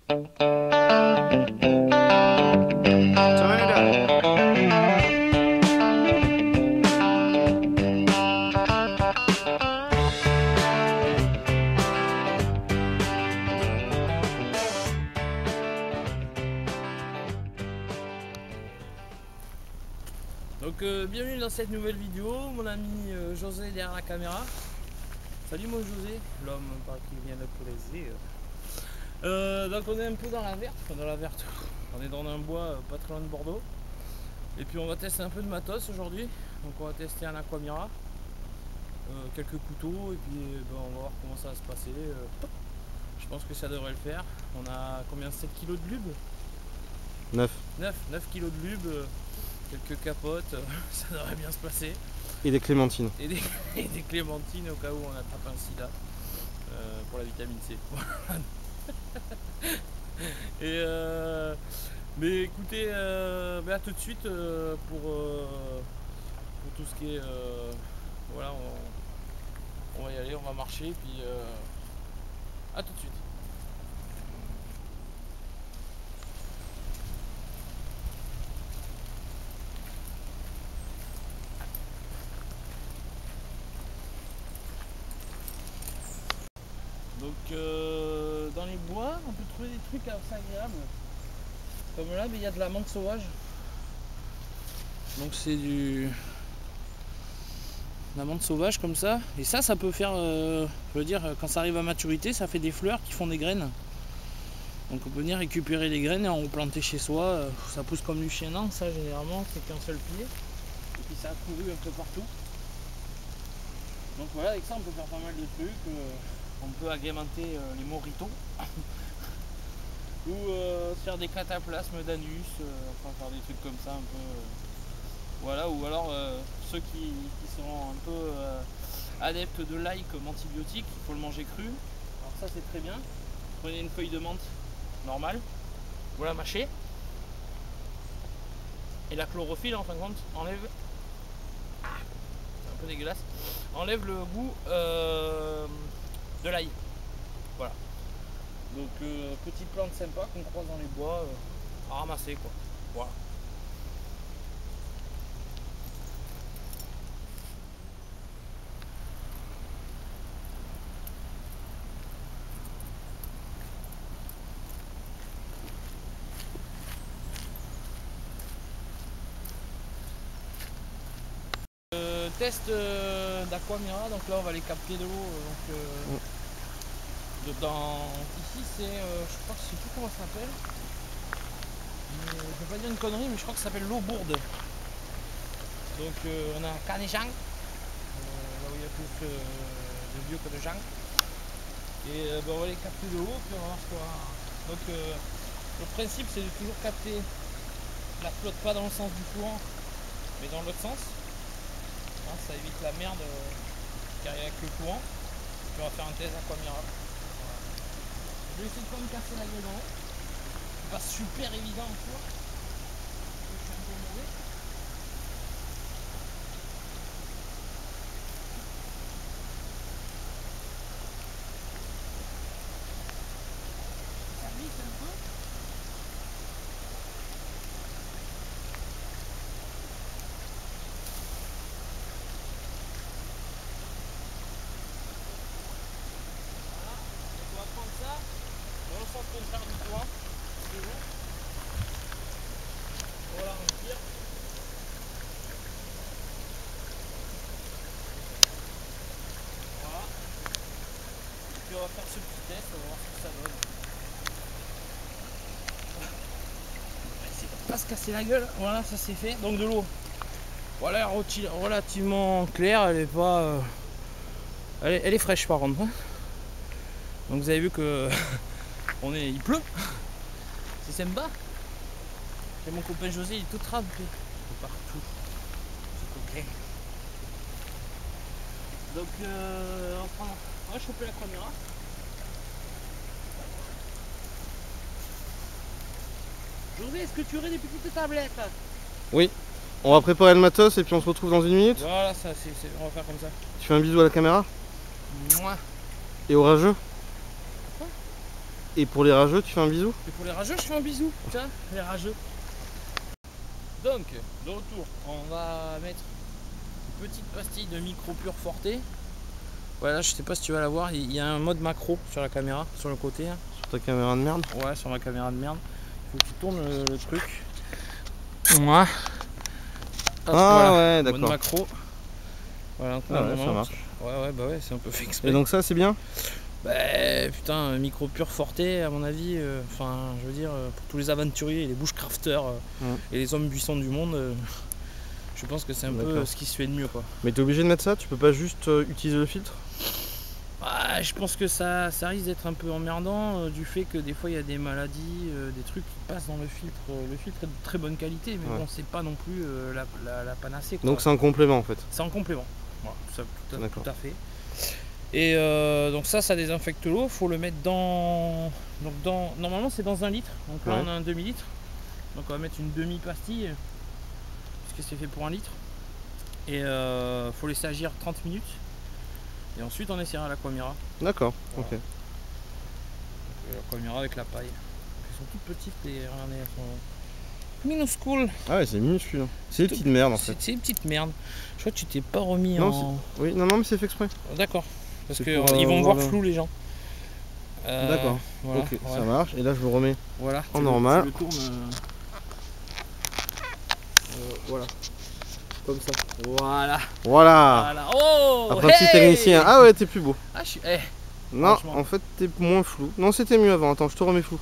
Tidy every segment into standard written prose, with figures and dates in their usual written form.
Donc bienvenue dans cette nouvelle vidéo, mon ami José derrière la caméra. Salut mon José, l'homme qui vient de plaisir. Donc on est un peu dans la verte, on est dans un bois pas très loin de Bordeaux. Et puis on va tester un peu de matos aujourd'hui. Donc on va tester un Aquamira, quelques couteaux et puis on va voir comment ça va se passer. Je pense que ça devrait le faire. On a combien, 7 kg de lube? 9 kg de lube. Quelques capotes, ça devrait bien se passer. et des clémentines. Et des clémentines au cas où on attrape un sida pour la vitamine C. Mais écoutez, à tout de suite pour tout ce qui est. Voilà, on va y aller, on va marcher, puis à tout de suite. Donc dans les bois, on peut trouver des trucs assez agréables. Comme là, il y a de la menthe sauvage. Donc c'est la menthe sauvage comme ça. Et ça peut faire, je veux dire, quand ça arrive à maturité, ça fait des fleurs qui font des graines. Donc on peut venir récupérer les graines et en replanter chez soi. Ça pousse comme du chien-nan, ça généralement, c'est qu'un seul pied. Et puis ça a couru un peu partout. Donc voilà, avec ça on peut faire pas mal de trucs. On peut agrémenter les moritos ou faire des cataplasmes d'anus, enfin faire des trucs comme ça un peu. Voilà, ou alors ceux qui sont un peu adeptes de l'ail comme antibiotique, il faut le manger cru. Alors ça c'est très bien. Prenez une feuille de menthe normale, vous la mâchez. Et la chlorophylle en fin de compte enlève. C'est un peu dégueulasse. Enlève le goût de l'ail. Voilà. Donc petite plante sympa qu'on croise dans les bois à ramasser quoi. Voilà. Test d'Aquamira, donc là on va les capter de l'eau. Ici c'est, je crois que je sais plus comment ça s'appelle. Je vais pas dire une connerie, mais je crois que ça s'appelle l'eau bourde. Donc on a Canéjang, là où il y a plus de vieux que de gens. Et on va les capter de haut, puis on va voir ce qu'on va. Donc le principe c'est de toujours capter la flotte pas dans le sens du courant, mais dans l'autre sens. Hein, ça évite la merde qui arrive avec le courant. Puis on va faire un test Aquamira. Voilà. Je vais essayer de pas me casser la gueule en haut. C'est pas super évident en soi. Je suis un peu mauvais. Ça glisse un peu. Dans le sens contraire du courant, toujours. Voilà, on tire. Voilà. Et puis on va faire ce petit test, on va voir ce que ça donne. On va essayer de pas se casser la gueule. Voilà, ça c'est fait. Donc de l'eau. Voilà, relativement claire, elle est pas. Elle est fraîche par contre. Hein. Donc vous avez vu que il pleut. C'est sympa. Et mon copain José il est tout trempé. Partout. C'est coquin. Donc on va choper la caméra. José, est-ce que tu aurais des petites tablettes? Oui. On va préparer le matos et puis on se retrouve dans une minute. Voilà, on va faire comme ça. Tu fais un bisou à la caméra. Mouah. Et au rageux. Et pour les rageux, tu fais un bisou? Et pour les rageux, je fais un bisou. Tiens, les rageux. Donc, de retour, on va mettre une petite pastille de micro pur forte. Voilà, je sais pas si tu vas la voir, il y a un mode macro sur la caméra, sur le côté. Hein. Sur ta caméra de merde? Ouais, sur ma caméra de merde. Il faut que tu tournes le truc. Moi. Ah ouais, mode d'accord. macro. Voilà, Ah ouais, ça marche. Ouais, bah ouais, c'est un peu fait exprès. Et donc ça, c'est bien? Bah putain, micro pur forte, à mon avis, enfin, je veux dire, pour tous les aventuriers, les bushcrafters et les hommes puissants du monde, je pense que c'est un peu ce qui se fait de mieux, quoi. Mais t'es obligé de mettre ça? Tu peux pas juste utiliser le filtre? Bah, je pense que ça risque d'être un peu emmerdant du fait que des fois il y a des maladies, des trucs qui passent dans le filtre. Le filtre est de très bonne qualité, mais bon, c'est pas non plus la panacée, quoi. Donc c'est un complément en fait? C'est un complément, voilà, tout à fait. Et donc ça désinfecte l'eau, faut le mettre dans... Normalement c'est dans 1 litre, donc là on a un demi-litre. Donc on va mettre une demi-pastille, puisque c'est fait pour 1 litre. Et faut laisser agir 30 minutes. Et ensuite on essaiera l'aquamira. D'accord, voilà. ok. L'aquamira avec la paille. Elles sont toutes petites et regardez, elles sont minuscules. Ah ouais, c'est minuscule. Hein. C'est des petites merdes en fait. C'est une petite merde. Je crois que tu t'es pas remis non, Oui, non, mais c'est fait exprès. D'accord. Parce qu'ils vont voir flou les gens. D'accord, voilà, ok, ça marche. Et là je le remets en tu normal. le tournes, voilà. Comme ça. Voilà. Oh, Apprenti technicien. Ah ouais, t'es plus beau. Ah, non, en fait t'es moins flou. Non, c'était mieux avant. Attends, je te remets flou.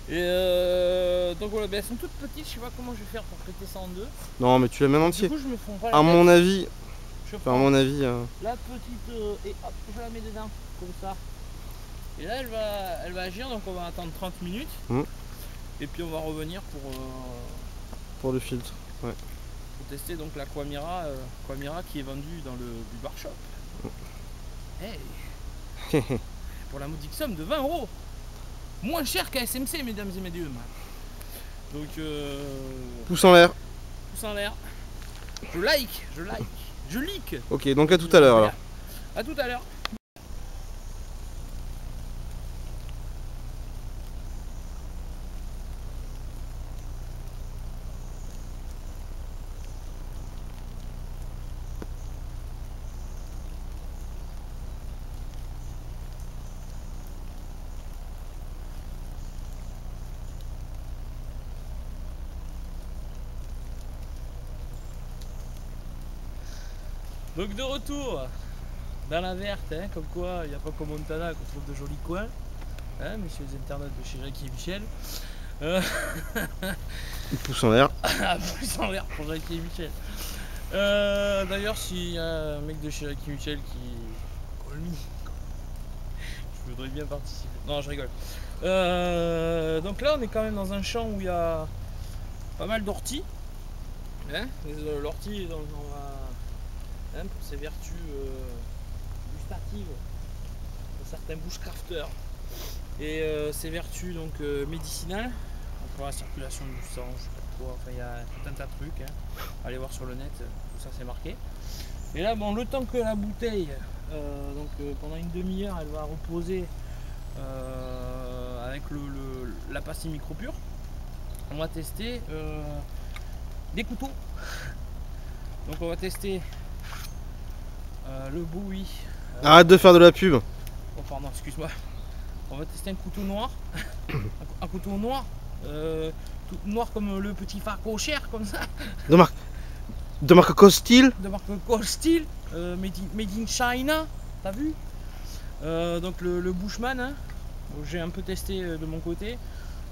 Et donc voilà, elles sont toutes petites. Je sais pas comment je vais faire pour péter ça en deux. Non, mais tu la mets en entier. Du coup, je me fonds pas à mon avis. La petite et hop, je la mets dedans comme ça. Et là, elle va agir. Donc on va attendre 30 minutes. Et puis on va revenir pour le filtre. Ouais. Pour tester donc l'aquamira qui est vendue dans le bar shop. Hey. Pour la modique somme de 20 €. Moins cher qu'à SMC, mesdames et messieurs. Donc pouce en l'air. Pouce en l'air. Je like. Je like. Ok, donc à tout à l'heure alors. À tout à l'heure. Donc de retour dans la verte, hein, comme quoi il n'y a pas comme Montana qu'on trouve de jolis coins, hein, messieurs les internautes de chez Jackie et Michel. Pouce en l'air. Pouce en l'air pour Jackie et Michel. D'ailleurs, s'il y a un mec de chez Jackie et Michel qui... je voudrais bien participer. Non, je rigole. Donc là, on est quand même dans un champ où il y a pas mal d'orties. Hein, l'ortie dans la... pour ses vertus gustatives de certains bushcrafters et ses vertus donc médicinales pour la circulation du sang, je sais pas quoi, enfin il y a tout un tas de trucs, hein. Allez voir sur le net, tout ça c'est marqué. Et là bon, le temps que la bouteille pendant une demi-heure elle va reposer avec la pastille micro pure, on va tester des couteaux. Donc on va tester le Bowie. Arrête de faire de la pub. Oh pardon, excuse-moi. On va tester un couteau noir. un couteau noir. Tout noir comme le petit Farco cher comme ça. De marque Costil. De marque Costil. Made in China. T'as vu? Donc le Bushman. Hein, j'ai un peu testé de mon côté.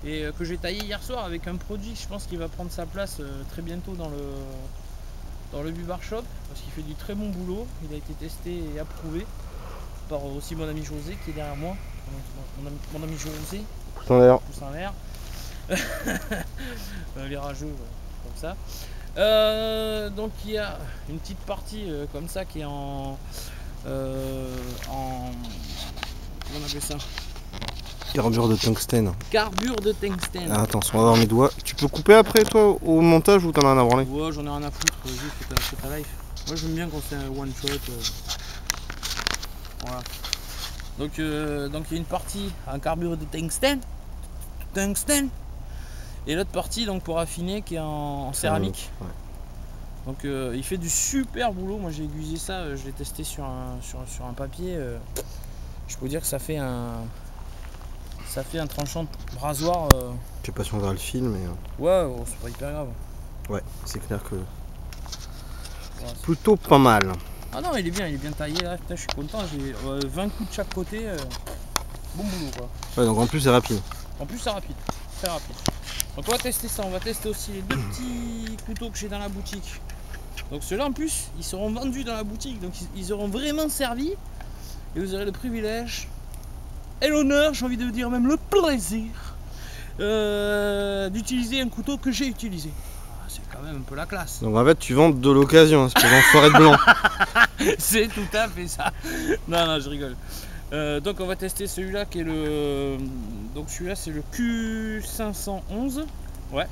Et que j'ai taillé hier soir avec un produit. Je pense qu'il va prendre sa place très bientôt dans le bar shop, parce qu'il fait du très bon boulot. Il a été testé et approuvé par aussi mon ami José qui est derrière moi. Mon ami José. Pouce en l'air. Pouce en l'air. Les rageux, comme ça. Donc il y a une petite partie comme ça qui est en comment on appelle ça? Carbure de tungstène. Carbure de tungstène. Ah, attention, on va voir mes doigts. Tu peux couper après toi au montage ou t'en as rien à branler? Ouais, j'en ai rien à foutre, juste que ta life. Moi j'aime bien quand c'est un one shot. Voilà. Donc il y a une partie en carbure de tungstène, et l'autre partie donc pour affiner qui est en céramique. Ouais. Donc il fait du super boulot. Moi j'ai aiguisé ça, je l'ai testé sur un papier. Je peux dire que ça fait un tranchant de rasoir. Je sais pas si on verra le film, mais Ouais, oh, c'est pas hyper grave. ouais, c'est clair que Ouais, c'est- plutôt pas mal. Ah non, il est bien taillé là. Putain, je suis content. J'ai 20 coups de chaque côté. Bon boulot quoi. Ouais, donc en plus c'est rapide. En plus c'est rapide, très rapide. Donc on va tester ça. On va tester aussi les deux petits couteaux que j'ai dans la boutique. Donc ceux-là en plus, ils seront vendus dans la boutique. Donc ils auront vraiment servi. Et vous aurez le privilège et l'honneur, j'ai envie de dire même le plaisir, d'utiliser un couteau que j'ai utilisé. Ah, c'est quand même un peu la classe. Donc en fait tu vends de l'occasion, hein, c'est pour l'enfoiré de blanc. C'est tout à fait ça. Non, je rigole. Donc on va tester celui-là qui est le. Donc celui-là c'est le Q511. Ouais.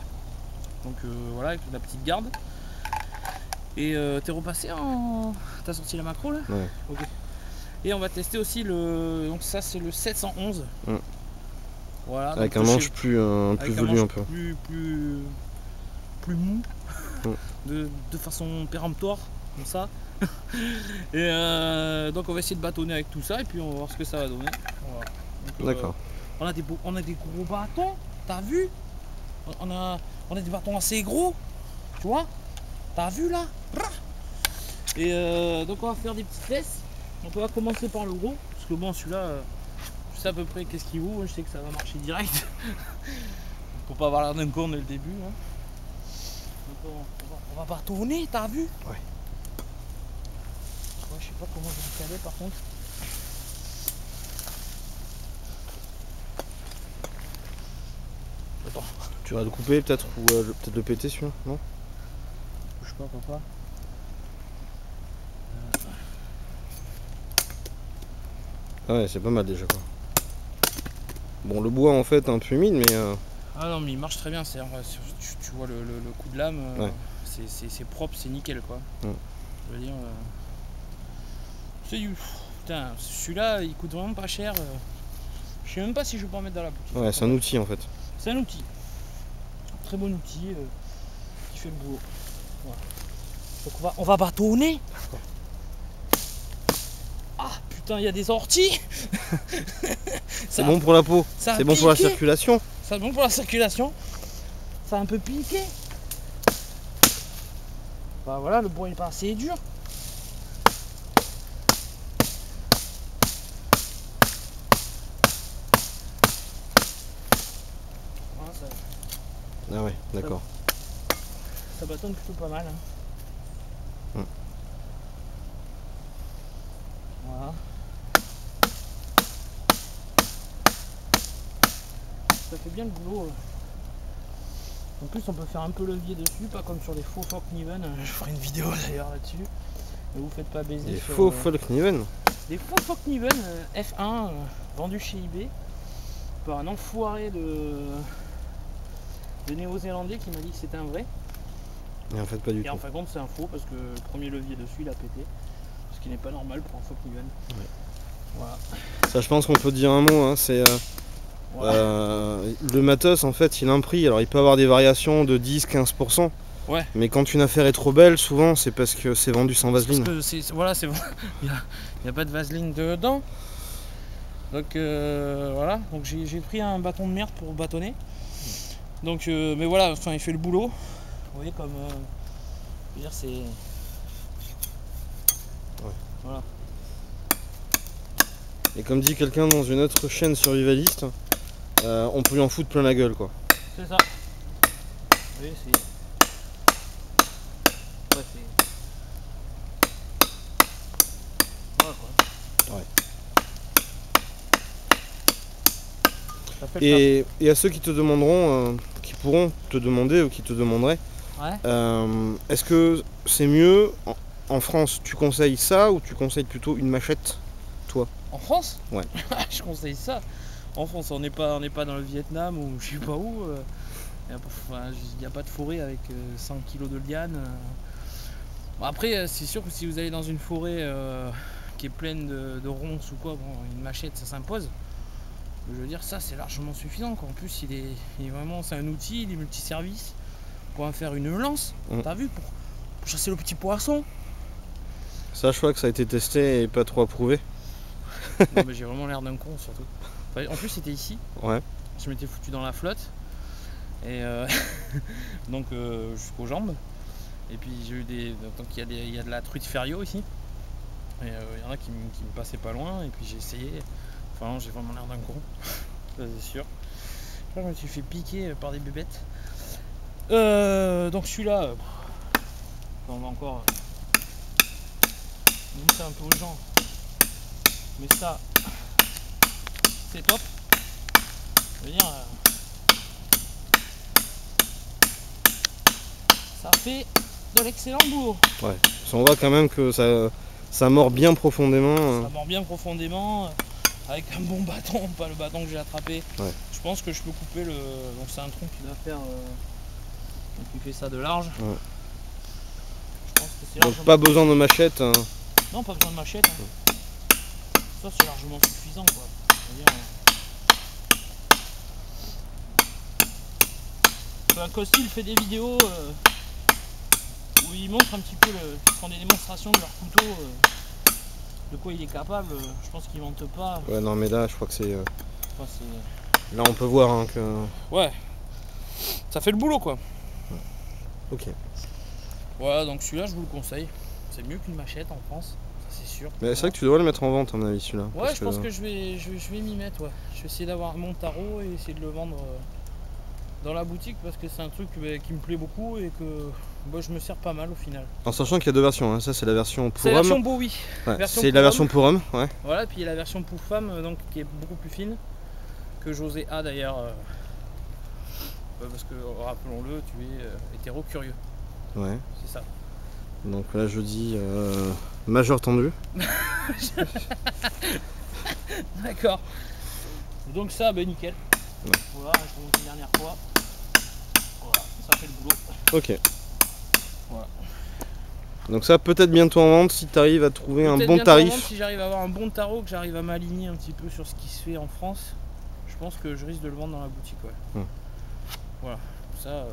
Donc voilà, avec la petite garde. Et t'es repassé en. T'as sorti la macro là? Ouais. Ok. Et on va tester aussi le. Donc ça c'est le 711. Voilà. Avec donc un manche plus velu un peu. Plus mou. De façon péremptoire, comme ça. Et donc on va essayer de bâtonner avec tout ça et puis on va voir ce que ça va donner. Voilà. Donc, D'accord. on a des gros bâtons, t'as vu? On a des bâtons assez gros, tu vois? T'as vu là? Et donc on va faire des petits tests. Donc on va commencer par le gros, parce que bon celui-là, je sais à peu près qu'est-ce qu'il vaut, je sais que ça va marcher direct. Pour pas avoir l'air d'un con dès le début. Hein. Donc on va bâtonner, t'as vu? Ouais. Je sais pas comment je vais le caler par contre. Attends, Tu vas le couper peut-être ou peut-être le péter celui-là, non? bouge pas papa. Ouais, c'est pas mal déjà quoi. Bon, le bois en fait un peu humide, mais Ah non mais il marche très bien, tu vois le coup de lame, ouais. c'est propre, c'est nickel quoi. Je veux dire, c'est du... Putain, celui-là il coûte vraiment pas cher. Je sais même pas si je peux en mettre dans la boutique. Ouais, c'est un outil en fait. C'est un outil. Un très bon outil qui fait le boulot. Voilà. Donc on va bâtonner. Ah putain, il y a des orties. C'est bon pour la peau, ça a c'est bon pour la piqué. circulation. C'est bon pour la circulation. Ça a un peu piqué. Bah voilà, le bois il est pas assez dur. Voilà, Ah ouais, d'accord. ça bâtonne plutôt pas mal. Hein. Voilà. Ça fait bien le boulot. En plus on peut faire un peu levier dessus, pas comme sur les faux Folkniven. Je ferai une vidéo d'ailleurs là-dessus. Ne vous faites pas baiser. Des sur, faux Folkniven. Des faux Folkniven F1 vendus chez eBay par un enfoiré de néo-zélandais qui m'a dit que c'était un vrai. Et en fait pas du Et tout. en fin de compte c'est un faux parce que le premier levier dessus il a pété. Ce qui n'est pas normal pour un Folkniven. Ouais. Voilà. Ça je pense qu'on peut dire un mot, hein, c'est le matos en fait il a un prix, alors il peut avoir des variations de 10-15%. Ouais. Mais quand une affaire est trop belle, souvent c'est parce que c'est vendu sans vaseline. Parce que voilà, c'est il n'y a pas de vaseline dedans. Donc voilà, donc j'ai pris un bâton de merde pour bâtonner. Donc mais voilà, enfin il fait le boulot. Vous voyez comme je veux dire c'est. Ouais. Voilà. Et comme dit quelqu'un dans une autre chaîne survivaliste, on peut lui en foutre plein la gueule quoi. C'est ça. Oui, c'est. Ouais, c'est. Voilà quoi. Ouais. Ça fait le Et à ceux qui te demanderont, qui pourront te demander ou qui te demanderaient, taf. Ouais. est-ce que c'est mieux en France, tu conseilles ça ou tu conseilles plutôt une machette, toi? En France? Ouais. Je conseille ça. En France, on n'est pas dans le Vietnam ou je sais pas où. Il n'y a pas de forêt avec 100 kg de lianes. Bon, après, c'est sûr que si vous allez dans une forêt qui est pleine de ronces ou quoi, bon, une machette ça s'impose. Je veux dire, ça c'est largement suffisant quoi. En plus il est vraiment, c'est un outil, il est multiservice pour en faire une lance, t'as vu, pour chasser le petit poisson. Ça, je crois que ça a été testé et pas trop approuvé. Non mais j'ai vraiment l'air d'un con surtout. Enfin, en plus c'était ici, Ouais. je m'étais foutu dans la flotte et donc jusqu'aux jambes. Et puis j'ai eu donc il y a de la truite ferio ici. Et il y en a qui me passaient pas loin et puis j'ai essayé. Enfin j'ai vraiment l'air d'un con, ça c'est sûr. Je crois que je me suis fait piquer par des bébêtes. Donc celui-là, on va encore montrer un peu aux gens. Mais ça, c'est top. Je veux dire, ça fait de l'excellent boulot. Ouais. On voit quand même que ça mord bien profondément. Ça mord bien profondément. Avec un bon bâton, pas le bâton que j'ai attrapé. Ouais. Je pense que je peux couper le. Donc c'est un tronc qui doit faire. Donc il fait ça de large. Ouais. Je pense que c'est Donc largement. pas besoin de machette. Non, pas besoin de machette. Hein. Ça c'est largement suffisant quoi. Costi il fait des vidéos où il montre un petit peu, ils font des démonstrations de leur couteau, de quoi il est capable. Je pense qu'il mente pas. Ouais, non, mais là, je crois que c'est. Enfin, Là, on peut voir hein, que. Ouais, ça fait le boulot quoi. Ok. Voilà, donc celui-là, je vous le conseille. C'est mieux qu'une machette en France, ça c'est sûr. Mais c'est vrai que tu devrais le mettre en vente, à mon avis, celui-là. Ouais, je pense que je vais m'y mettre. Ouais. Je vais essayer d'avoir mon tarot et essayer de le vendre dans la boutique parce que c'est un truc qui me plaît beaucoup et que moi, je me sers pas mal au final. En sachant qu'il y a deux versions, hein. Ça c'est la version pour C'est la homme. version Bowie. Ouais, c'est la version pour homme, ouais. Voilà, puis il y a la version pour femme donc qui est beaucoup plus fine que José a d'ailleurs. Parce que rappelons-le, tu es hétéro-curieux. Ouais. C'est ça. Donc là je dis majeur tendu. D'accord. Donc ça, ben nickel. Ouais. Voilà, je vous montre une dernière fois. Voilà, ça fait le boulot. Ok. Voilà. Donc ça peut-être bientôt en vente si tu arrives à trouver un Peut-être bon bientôt en vente, tarif. si j'arrive à avoir un bon tarot, que j'arrive à m'aligner un petit peu sur ce qui se fait en France, je pense que je risque de le vendre dans la boutique. Ouais. Voilà. Ça,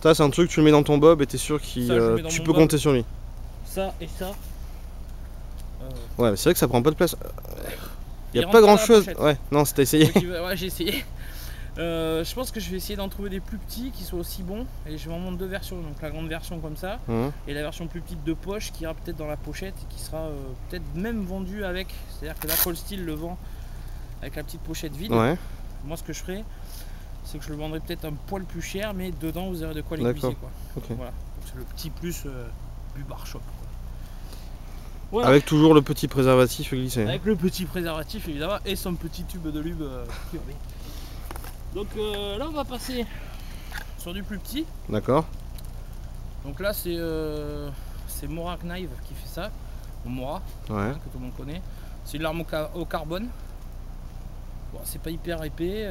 Ça c'est un truc, tu le mets dans ton bob et t'es sûr Ça, je le mets dans tu mon peux bob. compter sur lui. ça et ça. Ouais, mais c'est vrai que ça prend pas de place. Il Il y a rentre pas dans la grand chose. pochette. Ouais, non, c'est essayé. Ouais, j'ai essayé. Je pense que je vais essayer d'en trouver des plus petits qui soient aussi bons. Et je vais en vendre deux versions. Donc la grande version comme ça. Et la version plus petite de poche qui ira peut-être dans la pochette et qui sera peut-être même vendue avec. C'est-à-dire que la Cold Steel le vend avec la petite pochette vide. Ouais, Moi, ce que je ferai, c'est que je le vendrai peut-être un poil plus cher, mais dedans vous aurez de quoi l'aiguiser. Quoi. ok. Voilà. C'est le petit plus du bar shop. Voilà. Avec toujours le petit préservatif glissé. Avec le petit préservatif évidemment et son petit tube de lube curvé. Donc là on va passer sur du plus petit. D'accord. Donc là c'est Mora Knife qui fait ça. Mora, Ouais. hein, que tout le monde connaît. C'est une arme au carbone. Bon, c'est pas hyper épais.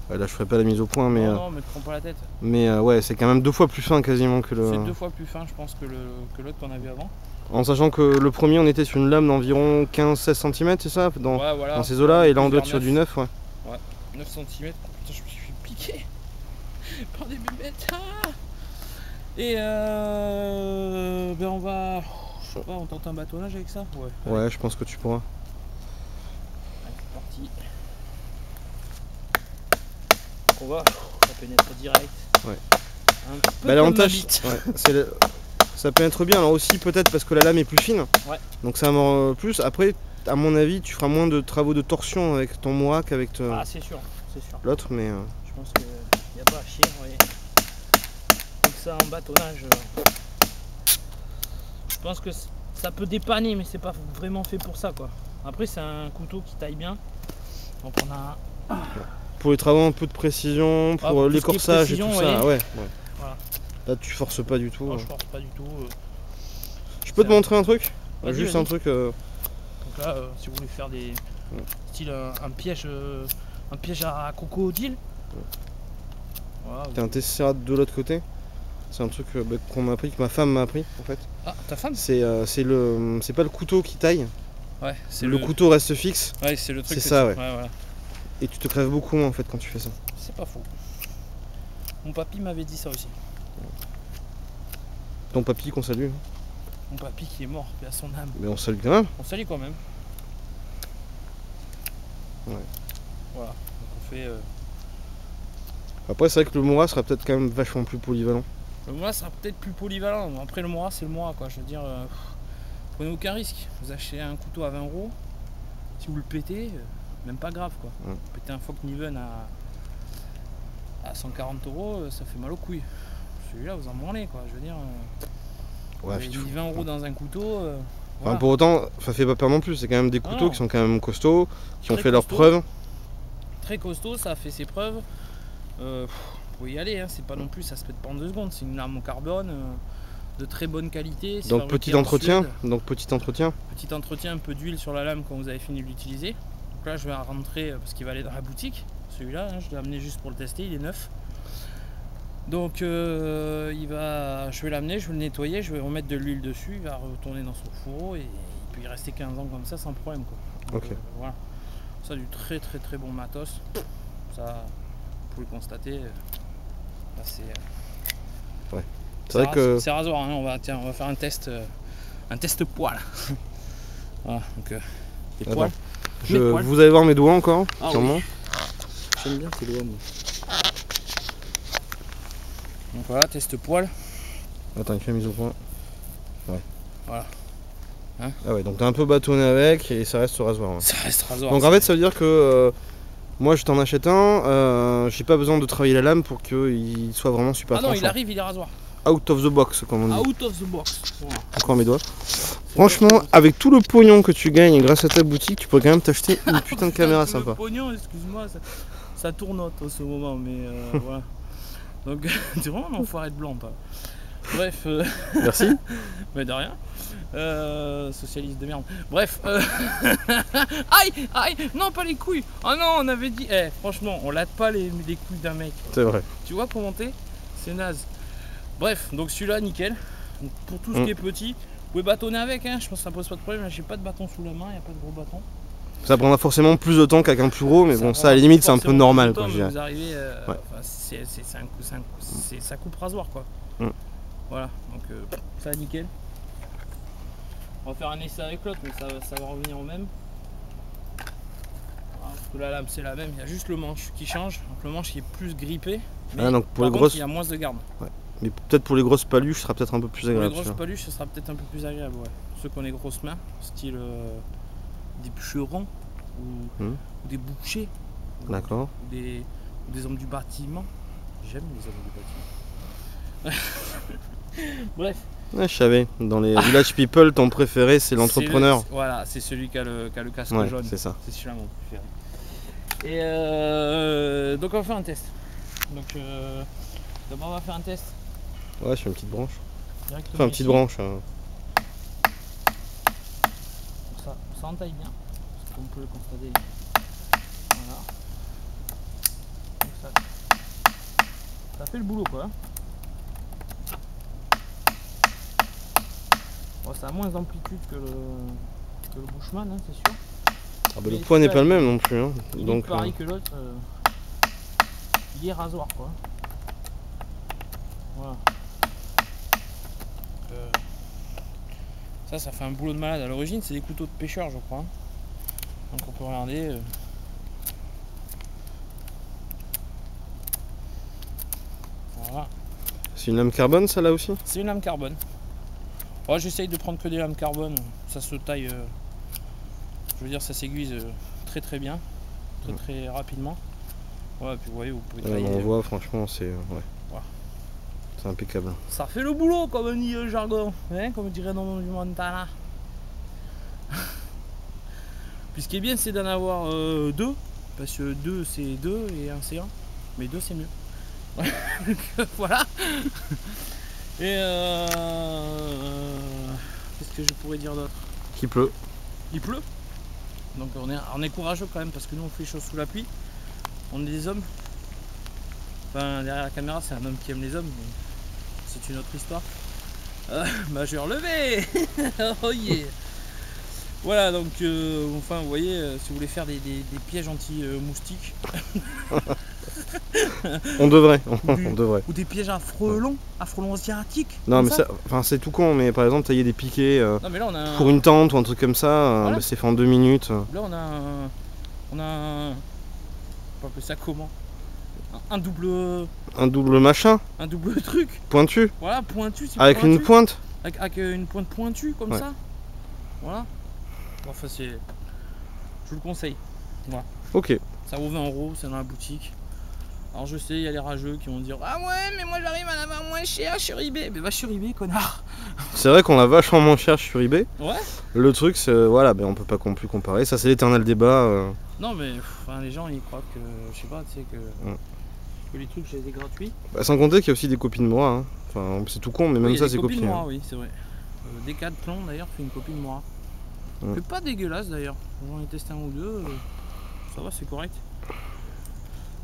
Ouais, là je ferai pas la mise au point, mais non, mais te prends pas la tête. ouais, c'est quand même 2 fois plus fin quasiment que le. C'est 2 fois plus fin je pense que l'autre qu'on a vu avant. En sachant que le premier on était sur une lame d'environ 15-16 cm, c'est ça dans, Ouais, voilà. dans ces eaux-là, et là on doit être Vers sur du 9, ouais. 9 cm. Putain, je me suis fait piquer par des bébêtes. Ah et ben on va. Je sais pas, on tente un bâtonnage avec ça. Ouais. Ouais, je pense que tu pourras. Allez, c'est parti. On va. Ça pénètre direct. Ouais. Un peu Bah, comme ma l'avantage, bite. ouais, ça pénètre bien, alors aussi peut-être parce que la lame est plus fine. Ouais. Donc ça mord plus. Après, à mon avis, tu feras moins de travaux de torsion avec ton Mora qu'avec Ah, c'est sûr, c'est sûr. l'autre, mais. Je pense qu'il n'y a pas à chier. Ouais. Donc ça en bâtonnage. Je pense que ça peut dépanner, mais c'est pas vraiment fait pour ça quoi. Après c'est un couteau qui taille bien. Donc on a Pour les travaux un peu de précision, pour pour tout ce qui est l'écorçage et tout précision, ça, ouais. Voilà. Là tu forces pas du tout. Non, je force pas du tout. Je peux te montrer un truc? Vas-y, Juste vas-y. un truc. Donc là, si vous voulez faire des style un piège à crocodile. Voilà. T'as un tessérat de l'autre côté. C'est un truc qu'on m'a appris, que ma femme m'a appris en fait. Ah, ta femme? C'est pas le couteau qui taille. Ouais, c'est le couteau reste fixe. Ouais, c'est le truc. C'est ça, ouais. Voilà. Et tu te crèves beaucoup moins en fait quand tu fais ça. C'est pas faux. Mon papy m'avait dit ça aussi. Ton papy qu'on salue. Mon papy qui est mort, paix à son âme. Mais on salue quand même. On salue quand même. Ouais. Voilà. Donc on fait. Après c'est vrai que le Mora sera peut-être quand même vachement plus polyvalent. Le Mora sera peut-être plus polyvalent. Après le Mora c'est le Mora quoi. Je veux dire, prenez aucun risque. Vous achetez un couteau à 20 €. Si vous le pétez, même pas grave quoi. Péter un Fock Niven à 140 €, ça fait mal aux couilles. Celui-là vous en branlez quoi. Je veux dire. Ouais, vous avez mis 20 € dans un couteau. Enfin, pour autant, ça fait pas peur non plus. C'est quand même des couteaux qui sont quand même costauds, qui ont fait leurs preuves. Très costaud, ça a fait ses preuves. Faut y aller, hein, c'est pas non plus, ça se pète pas en 2 secondes. C'est une lame en carbone de très bonne qualité. Donc petit entretien. Petit entretien, un peu d'huile sur la lame quand vous avez fini de l'utiliser. Donc là, je vais rentrer parce qu'il va aller dans la boutique. Celui-là, hein, je l'ai amené juste pour le tester, il est neuf. Donc je vais l'amener, je vais le nettoyer, je vais remettre de l'huile dessus, il va retourner dans son fourreau et il peut y rester 15 ans comme ça sans problème quoi. Donc, voilà. Ça du très bon matos. Ça, vous pouvez le constater. C'est vrai que c'est rasoir, hein. On va faire un test poil. Voilà, donc les poils. Vous allez voir mes doigts encore, sûrement. Oui. J'aime bien tes doigts. Donc voilà, test poil. Attends, il fait mise au point. Ouais. Voilà. Hein, ah ouais, donc t'es un peu bâtonné avec et ça reste rasoir. Ouais. Ça reste rasoir. Donc en fait, ça veut dire que moi je t'en achète un, j'ai pas besoin de travailler la lame pour qu'il soit vraiment super tranchant. Ah non, tranchant. il arrive, il est rasoir. Out of the box, comme on dit. Out of the box. Voilà. Encore mes doigts. Franchement, avec tout le pognon que tu gagnes grâce à ta boutique, tu pourrais quand même t'acheter une putain de caméra sympa. Le pognon, excuse-moi, ça tournote en ce moment, mais voilà. Donc, t'es vraiment un enfoiré de blanc, pas. Bref. Merci. Mais de rien. Socialiste de merde. Bref. Aïe, non, pas les couilles. Oh non, on avait dit. Franchement, on late pas les couilles d'un mec. C'est vrai. Tu vois comment t'es? C'est naze. Bref, donc celui-là, nickel. Donc, pour tout ce qui est petit, vous pouvez bâtonner avec, hein. Je pense que ça pose pas de problème. J'ai pas de bâton sous la main, il n'y a pas de gros bâton. Ça prendra forcément plus de temps qu'avec un plus gros, mais bon, ça à la limite c'est un peu normal quoi. Vous arrivez, ça coupe rasoir quoi. Voilà, donc ça nickel. On va faire un essai avec l'autre, mais ça va revenir au même. Voilà, parce que la lame c'est la même, il y a juste le manche qui change. Donc le manche qui est plus grippé, mais donc pour par les contre, grosses... il y a moins de garde. Ouais. Mais peut-être pour les grosses paluches, ce sera peut-être un peu plus agréable. Pour les grosses paluches, ce sera peut-être un peu plus agréable, ouais. Ceux qui ont les grosses mains, style des bûcherons ou des bouchers. D'accord. Ou des hommes du bâtiment. J'aime les hommes du bâtiment. Bref. Ouais, je savais. Dans les Village People, ton préféré c'est l'entrepreneur. Voilà, c'est celui qui a le casque jaune. C'est ça. C'est celui-là mon préféré. Et donc on va faire un test. Donc d'abord on va faire un test. Ouais, sur une petite branche. Enfin, une petite branche. Ça entaille bien, comme on peut le constater. Voilà. Donc ça fait le boulot quoi. Bon, ça a moins d'amplitude que le Bushman, hein, c'est sûr. Ah bah, le poids n'est pas le même non plus. Hein. Donc pareil que l'autre, il est rasoir quoi. Voilà. Ça fait un boulot de malade. À l'origine, c'est des couteaux de pêcheur, je crois. Donc on peut regarder. Voilà. C'est une lame carbone, ça là aussi? C'est une lame carbone. Ouais, j'essaye de prendre que des lames carbone. Ça se taille. Je veux dire, ça s'aiguise très bien, très rapidement. Ouais, puis vous voyez, vous pouvez tailler. On voit, franchement, c'est c'est impeccable. Ça fait le boulot, comme on dit le jargon, hein, comme dirait dans mon Montana. Puis ce qui est bien, c'est d'en avoir deux, parce que deux c'est deux et un c'est un, mais deux c'est mieux. Voilà. Et qu'est-ce que je pourrais dire d'autre? Qu'il pleut. Il pleut. Donc on est courageux quand même, parce que nous on fait les choses sous la pluie. On est des hommes. Enfin, derrière la caméra, c'est un homme qui aime les hommes. c'est une autre histoire. Bah je vais relever. Oh yeah. Voilà, donc enfin vous voyez, si vous voulez faire des pièges anti-moustiques On devrait, on devrait. ou des pièges à frelons asiatiques. Non mais ça. ça, enfin c'est tout con, mais par exemple tailler des piquets Non mais là on a pour une tente ou un truc comme ça, Voilà. bah, c'est fait en 2 minutes. Là on a on peut appeler ça comment, un double machin, truc. pointu, Voilà, pointu, c'est avec pointu. une pointe. Avec une pointe pointue comme Ouais. ça. Voilà. Enfin c'est. Je vous le conseille. Voilà. Ok. Ça vaut 20 €, c'est dans la boutique. Alors je sais, il y a les rageux qui vont dire ah ouais mais moi j'arrive à l'avoir moins cher sur eBay. Mais va sur eBay connard. C'est vrai qu'on l'a vachement moins cher sur eBay. Ouais. Le truc c'est voilà, ben on peut pas non plus comparer. Ça c'est l'éternel débat. Non mais enfin, les gens ils croient que je sais pas, tu sais que les trucs j'ai des gratuits. Bah, sans compter qu'il y a aussi des copines de moi. Hein. Enfin c'est tout con, mais même Oui, il y a ça des c'est copines copié. Moi, Hein. oui c'est vrai. Decathlon d'ailleurs fait une copine moi. Ouais. C'est pas dégueulasse d'ailleurs. J'en ai testé un ou deux. Ça va, c'est correct.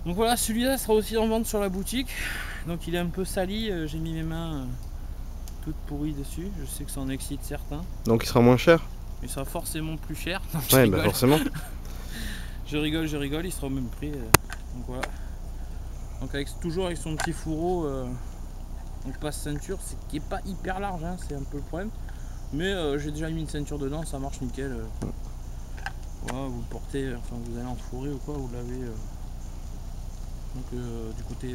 Donc voilà, celui-là sera aussi en vente sur la boutique. Donc il est un peu sali, j'ai mis mes mains toutes pourries dessus. Je sais que ça en excite certains. Donc il sera moins cher. Mais ça sera forcément plus cher. Non, je Ouais, rigole. bah forcément. je rigole, il sera au même prix. Donc voilà. Donc toujours avec son petit fourreau, donc passe ceinture, c'est qui est pas hyper large, hein, c'est un peu le problème. Mais j'ai déjà mis une ceinture dedans, ça marche nickel. Voilà, vous le portez, enfin vous allez en fourrer ou quoi, vous l'avez du côté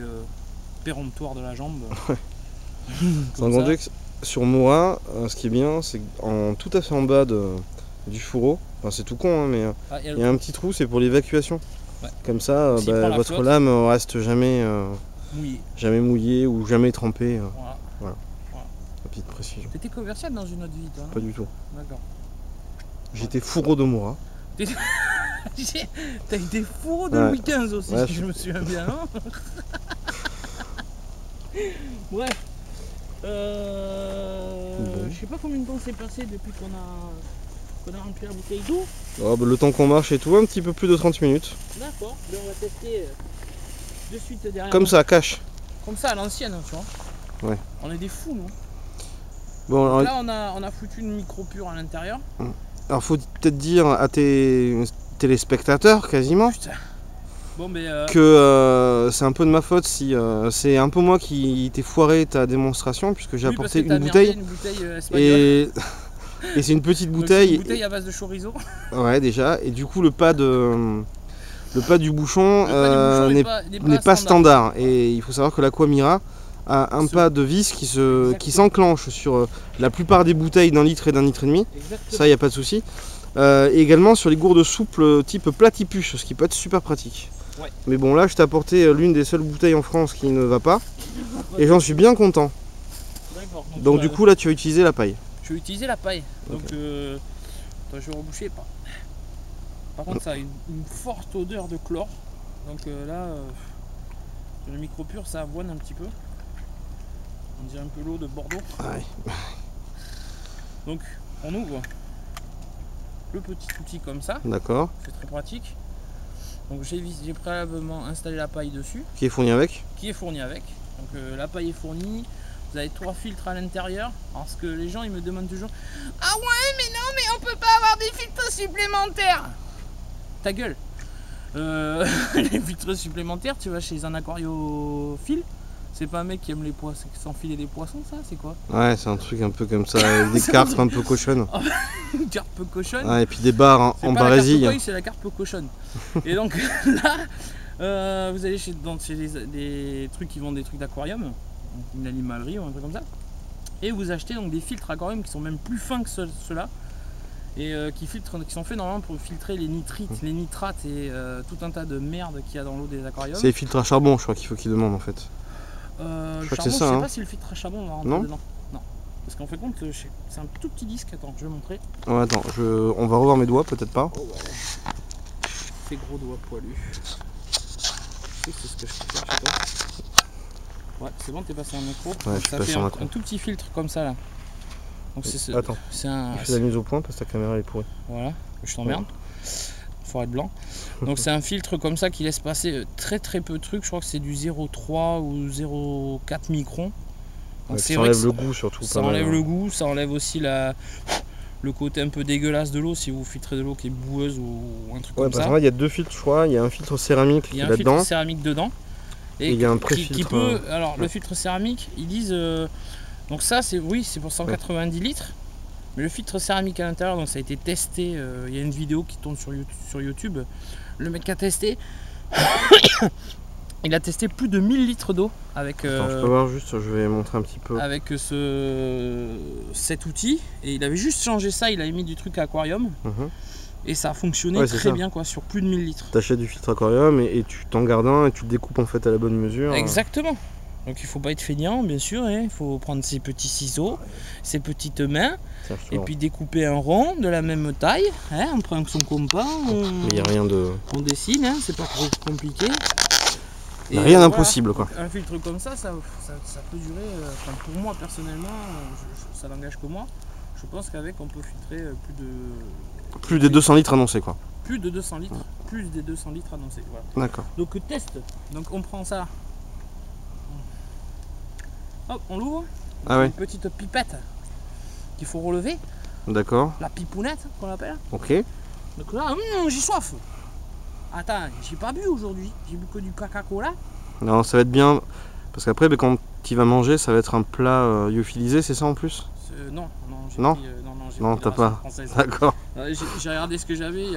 péremptoire de la jambe. Sans compter que sur Moura, ce qui est bien, c'est tout à fait en bas du fourreau, enfin c'est tout con, hein, mais il y a un petit trou, c'est pour l'évacuation. Ouais. Comme ça, votre flotte, lame reste jamais mouillé. Jamais mouillée ou jamais trempée. Voilà. La petite précision. T'étais commercial dans une autre vie, toi, non? Pas du tout. D'accord. J'étais fourreau de Moura. T'as été fourreau de Louis XV aussi, si je me souviens bien, non? Bref. Je sais pas combien de temps s'est passé depuis qu'on a rempli la bouteille d'eau. Oh, bah, le temps qu'on marche et tout, un petit peu plus de 30 minutes. D'accord. Là on va tester de suite derrière. Comme ça, cache. Comme ça à l'ancienne, tu vois. Ouais. On est des fous, nous. Bon, alors, là on a foutu une micro pure à l'intérieur. Alors faut peut-être dire à tes téléspectateurs quasiment Putain. Bon, que c'est un peu de ma faute si c'est un peu moi qui t'ai foiré ta démonstration puisque j'ai apporté une bouteille espagnole. Et c'est une petite bouteille. Une bouteille à base de chorizo. Ouais déjà, et du coup le pas du bouchon n'est pas standard. Et il faut savoir que l'Aquamira a un pas de vis qui s'enclenche sur la plupart des bouteilles d'1 litre et d'1,5 litre. Exactement. Ça, il n'y a pas de souci. Et également sur les gourdes souples type platypus, ce qui peut être super pratique. Ouais. Mais bon, là je t'ai apporté l'une des seules bouteilles en France qui ne va pas. Et j'en suis bien content. Donc du coup là tu vas utiliser la paille. Je vais utiliser la paille. Donc okay. Attends, je vais reboucher pas. Par contre ça a une forte odeur de chlore. Donc là le micro pur ça avoine un petit peu. On dirait un peu l'eau de Bordeaux. Ouais. Donc on ouvre le petit outil comme ça. D'accord. C'est très pratique. Donc j'ai préalablement installé la paille dessus. Qui est fourni avec. Donc la paille est fournie. Vous avez 3 filtres à l'intérieur. Parce que les gens ils me demandent toujours ah ouais mais non mais on peut pas avoir des filtres supplémentaires. Ta gueule. Les filtres supplémentaires, tu vas chez un aquariophile. C'est pas un mec qui aime les poissons, qui s'enfiler des poissons, ça c'est quoi? Ouais, c'est un truc un peu comme ça, avec des carpes un peu cochonnes. Une carpe cochonne. Ouais, et puis des barres en barésie. C'est la carpe cochonne. Et donc là, vous allez chez des trucs qui vendent des trucs d'aquarium, une animalerie ou un truc comme ça, et vous achetez donc des filtres aquarium qui sont même plus fins que ceux-là, et qui sont faits normalement pour filtrer les nitrites, les nitrates et tout un tas de merde qu'il y a dans l'eau des aquariums. C'est les filtres à charbon, je crois qu'il faut qu'ils demandent en fait. Je crois que c'est ça. Je sais pas si le filtre à charbon va rentrer dedans. Non. Parce qu'en fait compte, c'est un tout petit disque. Attends, je vais montrer. Ouais, attends, on va revoir mes doigts, peut-être pas. Oh ouais. Ces gros doigts poilus. Je sais que c'est ce que je peux faire chez toi. Ouais, c'est bon, t'es passé en micro. Ouais, ça fait un tout petit filtre comme ça là. Donc attends, c'est un. Je fais la mise au point parce que ta caméra est pourrie. Voilà, je t'emmerde. Forêt de blanc. Donc c'est un filtre comme ça qui laisse passer très peu de trucs. Je crois que c'est du 0,3 ou 0,4 microns. Donc ça enlève le goût surtout. Ça enlève le goût, ça enlève aussi le côté un peu dégueulasse de l'eau si vous filtrez de l'eau qui est boueuse ou un truc comme ça. Il y a 2 filtres, je crois. Il y a un filtre céramique qui est là-dedans. Il y a un filtre céramique dedans. Et il y a un pré-filtre. Qui peut, alors le filtre céramique, ils disent. Donc ça, c'est pour 190 litres. Mais le filtre céramique à l'intérieur, donc ça a été testé. Il y a une vidéo qui tourne sur YouTube. Le mec a testé. Il a testé plus de 1000 litres d'eau avec. Attends, je peux voir juste, je vais montrer un petit peu. Avec cet outil. Et il avait juste changé ça, il avait mis du truc à aquarium. Et ça a fonctionné très bien quoi, sur plus de 1000 litres. Tu achètes du filtre aquarium et tu t'en gardes un et tu le découpes en fait à la bonne mesure. Exactement. Donc il faut pas être feignant bien sûr, hein. Il faut prendre ses petits ciseaux, ses petites mains, et puis découper un rond de la même taille, hein. On prend son compas, mais y a rien de... on dessine, hein. C'est pas trop compliqué. Il n'y a rien d'impossible quoi. Un filtre comme ça peut durer, enfin, pour moi personnellement, ça n'engage que moi, je pense qu'avec on peut filtrer plus des 200 litres annoncés quoi. Plus de 200 litres, plus des 200 litres annoncés. Voilà. D'accord. Donc test. Donc on prend ça. Hop, on l'ouvre. Une petite pipette qu'il faut relever. D'accord. La pipounette qu'on appelle. Ok. Donc là, j'ai soif. Attends, j'ai pas bu aujourd'hui. J'ai bu que du Coca-Cola. Non, ça va être bien. Parce qu'après, quand tu vas manger, ça va être un plat lyophilisé, c'est ça en plus? Non. Non, t'as pas. D'accord. J'ai regardé ce que j'avais. Il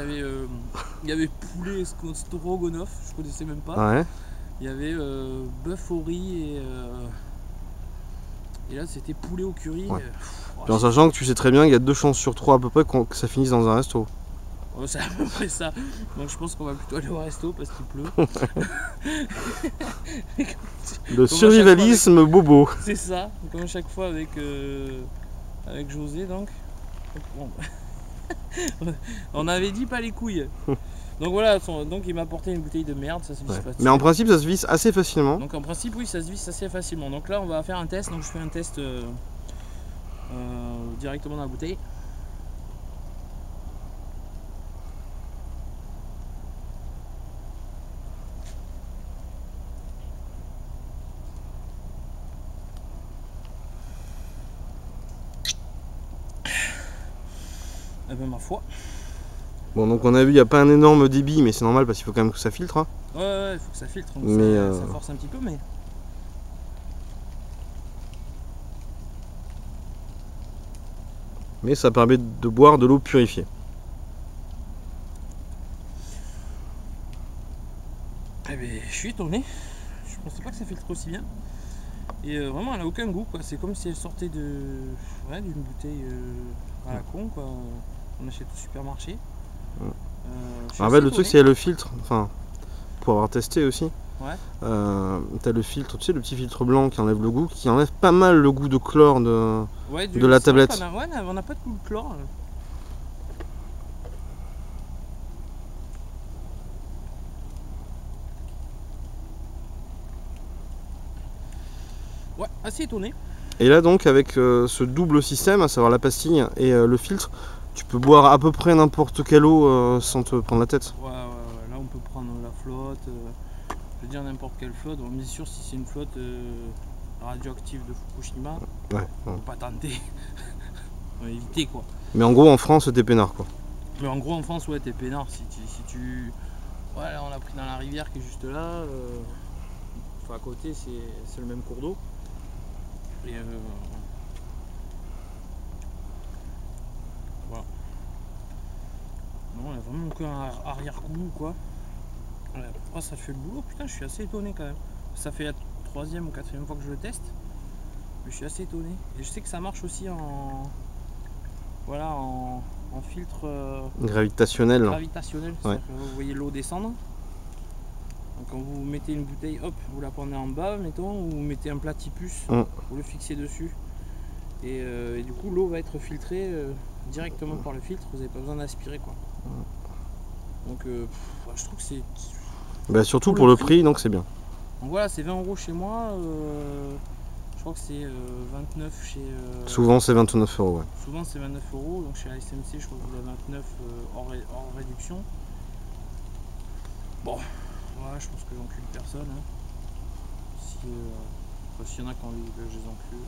y avait poulet stroganoff, je connaissais même pas. Ouais. Il y avait bœuf au riz et là c'était poulet au curry. Ouais. Puis en sachant que tu sais très bien qu'il y a 2 chances sur 3 à peu près que ça finisse dans un resto. Oh, c'est à peu près ça. Donc je pense qu'on va plutôt aller au resto parce qu'il pleut. Le survivalisme bobo. C'est ça, comme à chaque fois avec José donc. Bon. On avait dit pas les couilles. Donc voilà, donc il m'a apporté une bouteille de merde, ça se visse pas. Mais en principe ça se visse assez facilement. Donc en principe oui, ça se visse assez facilement. Donc là on va faire un test, donc je fais un test directement dans la bouteille. Eh ben ma foi. Bon donc on a vu il n'y a pas un énorme débit mais c'est normal parce qu'il faut quand même que ça filtre hein. Ouais il faut que ça filtre, donc mais ça force un petit peu mais ça permet de boire de l'eau purifiée. Eh ben je suis étonné, je pensais pas que ça filtre aussi bien. Et vraiment elle a aucun goût quoi, c'est comme si elle sortait d'une bouteille à la con quoi, on achète au supermarché. En fait le truc c'est le filtre, enfin pour avoir testé aussi, t'as le filtre, tu sais le petit filtre blanc qui enlève le goût, qui enlève pas mal le goût de chlore de la tablette. On n'a pas de goût de chlore. Ouais, assez étonné. Et là donc avec ce double système, à savoir la pastille et le filtre, tu peux boire à peu près n'importe quelle eau sans te prendre la tête. Ouais, là on peut prendre la flotte, je veux dire n'importe quelle flotte, on est sûr si c'est une flotte radioactive de Fukushima, on peut pas tenter, on va éviter quoi. Mais en gros en France t'es peinard quoi. Mais en gros en France ouais t'es peinard si tu... Ouais là on l'a pris dans la rivière qui est juste là, enfin à côté c'est le même cours d'eau. Et voilà. Non, il y a vraiment aucun arrière-goût quoi. Oh, ça fait le boulot, putain, je suis assez étonné quand même. Ça fait la 3e ou 4e fois que je le teste. Mais je suis assez étonné. Et je sais que ça marche aussi en filtre gravitationnel. Gravitationnel, ouais. Vous voyez l'eau descendre. Donc quand vous mettez une bouteille, hop, vous la prenez en bas, mettons, ou vous mettez un platypus, vous le fixez dessus. Et du coup, l'eau va être filtrée directement par le filtre, vous n'avez pas besoin d'aspirer quoi. Donc je trouve que c'est... Bah, surtout pour le prix, donc c'est bien. Donc voilà, c'est 20 € chez moi, je crois que c'est 29 chez... Souvent c'est 29 €, ouais. Souvent c'est 29 €, donc chez la SMC je crois que vous avez 29 hors réduction. Bon. Ouais, je pense que j'encule personne. Hein. Si, s'il y en a qui ont envie, je les en plus.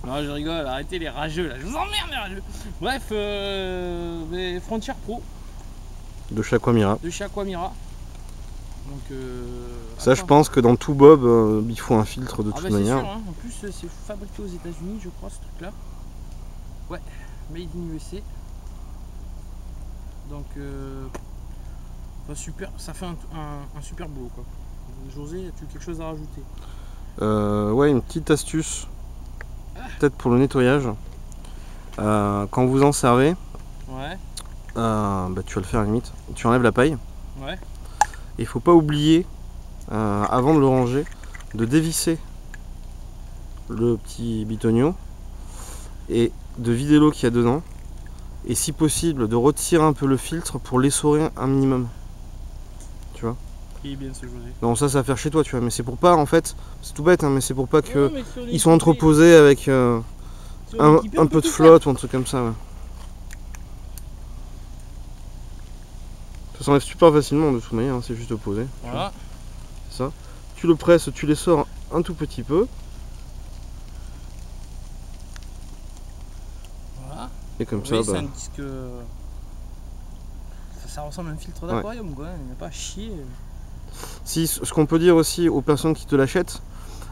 Non, je rigole, arrêtez les rageux là, je vous emmerde les rageux. Bref, les Frontier Pro. De chez Aquamira. De chez Aquamira. Donc, ça, je pense que dans tout Bob, il faut un filtre de toute manière. Sûr, hein. En plus, c'est fabriqué aux États-Unis, je crois, ce truc-là. Ouais, made in USA. Donc, super, ça fait un super boulot, quoi. José, as-tu quelque chose à rajouter? Ouais, une petite astuce, peut-être pour le nettoyage. Quand vous en servez, ouais. Bah, tu vas le faire à la limite. Tu enlèves la paille. Ouais. Et il faut pas oublier, avant de le ranger, de dévisser le petit bitonio et de vider l'eau qu'il y a dedans. Et si possible, de retirer un peu le filtre pour l'essorer un minimum. Tu vois? Il est bien ce José. Non, ça va faire chez toi, tu vois. Mais c'est pour pas, en fait, c'est tout bête, hein, mais c'est pour pas que ils soient entreposés avec un peu de flotte ou un truc comme ça. Ouais. Ça s'enlève super facilement de toute manière, hein, c'est juste poser. Voilà. C'est ça. Tu le presses, tu les sors un tout petit peu. Voilà. Et comme oui, ça, c'est un disque. Ça ressemble à un filtre d'aquarium, quoi. Il n'y a pas à chier. Si, ce qu'on peut dire aussi aux personnes qui te l'achètent,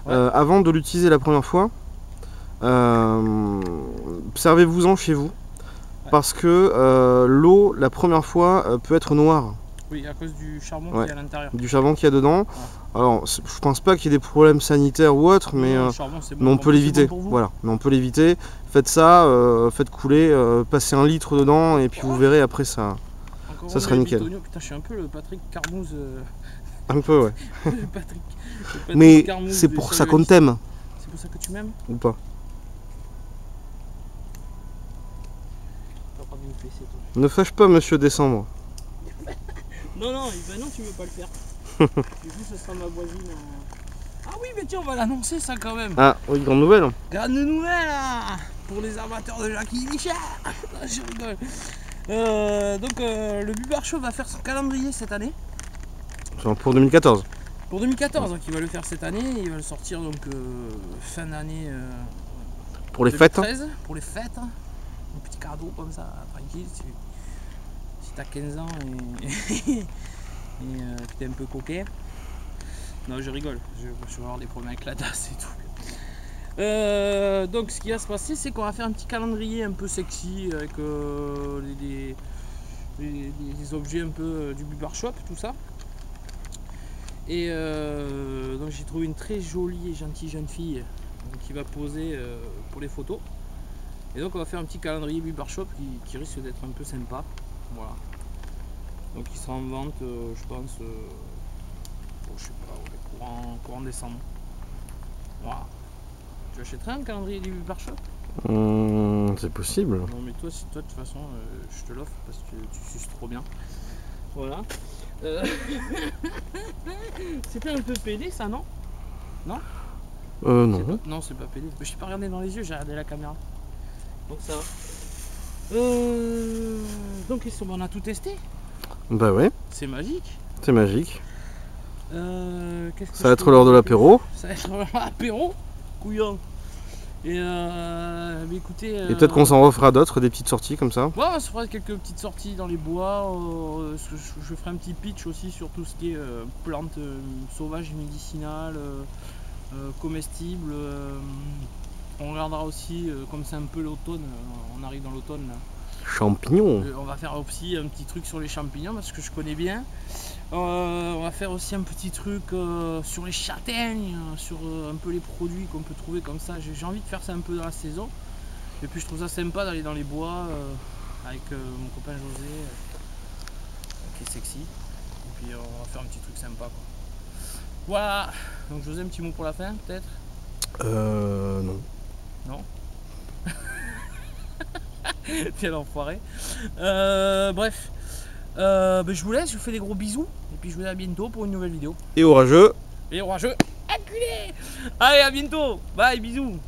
avant de l'utiliser la première fois, servez-vous-en chez vous. Parce que l'eau, la première fois, peut être noire. Oui, à cause du charbon qu'il y a à l'intérieur. Du charbon qu'il y a dedans. Ouais. Alors, je pense pas qu'il y ait des problèmes sanitaires ou autres, mais, charbon, bon, mais on peut l'éviter. Bon voilà, mais on peut l'éviter. Faites ça, faites couler, passez 1 litre dedans, et puis vous verrez après ça. Ça sera nickel. Putain, je suis un peu le Patrick Carmouze. Un peu, ouais. le Patrick mais c'est pour ça qu'on t'aime. C'est pour ça que tu m'aimes? Ou pas? Ne fâche pas Monsieur Décembre. Non, non, ben non, tu veux pas le faire. Du coup, ce sera ma voisine. Ah oui, mais tiens, on va l'annoncer ça quand même. Ah oui, grande nouvelle. Grande nouvelle hein, pour les amateurs de Jackie Michel. Je rigole. Donc, le Bubar Show va faire son calendrier cette année. Pour 2014. Pour 2014, donc il va le faire cette année. Il va le sortir donc fin d'année. Pour les 2013, fêtes. Pour les fêtes. Un petit cadeau comme ça, tranquille. Si t'as 15 ans et que t'es un peu coquet. Non, je rigole, je vais avoir des problèmes avec la DAS et tout. Donc ce qui va se passer, c'est qu'on va faire un petit calendrier un peu sexy avec des objets un peu du Bubar Shop, tout ça. Et donc j'ai trouvé une très jolie et gentille jeune fille qui va poser pour les photos. Et donc on va faire un petit calendrier Bubar Shop qui risque d'être un peu sympa. Voilà. Donc il sera en vente, je pense, je sais pas, courant décembre. Voilà. Tu achèterais un calendrier du Bubar Shop? C'est possible. Non mais toi, de toute façon, je te l'offre parce que tu suces trop bien. Voilà. C'était un peu pédé ça, non? Non? Non. Non, c'est pas pédé. Je t'ai pas regardé dans les yeux, j'ai regardé la caméra. Donc ça va. Donc on a tout testé. Bah ouais. C'est magique. C'est magique. Ça va être l'heure de l'apéro. Ça va être l'heure de l'apéro, couillon. Et mais écoutez. Et peut-être qu'on s'en refera d'autres, des petites sorties comme ça. Ouais, on se fera quelques petites sorties dans les bois. Je ferai un petit pitch aussi sur tout ce qui est plantes sauvages, médicinales, comestibles. On regardera aussi, comme c'est un peu l'automne, on arrive dans l'automne. Champignons. On va faire aussi un petit truc sur les champignons parce que je connais bien. On va faire aussi un petit truc sur les châtaignes, sur un peu les produits qu'on peut trouver comme ça. J'ai envie de faire ça un peu dans la saison. Et puis je trouve ça sympa d'aller dans les bois avec mon copain José qui est sexy. Et puis on va faire un petit truc sympa quoi. Voilà. Donc José, un petit mot pour la fin peut-être? Non. Non. Quel enfoiré. Bref. Je vous laisse, je vous fais des gros bisous. Et puis je vous dis à bientôt pour une nouvelle vidéo. Et orageux. Et orageux. Enculé. Allez, à bientôt. Bye, bisous.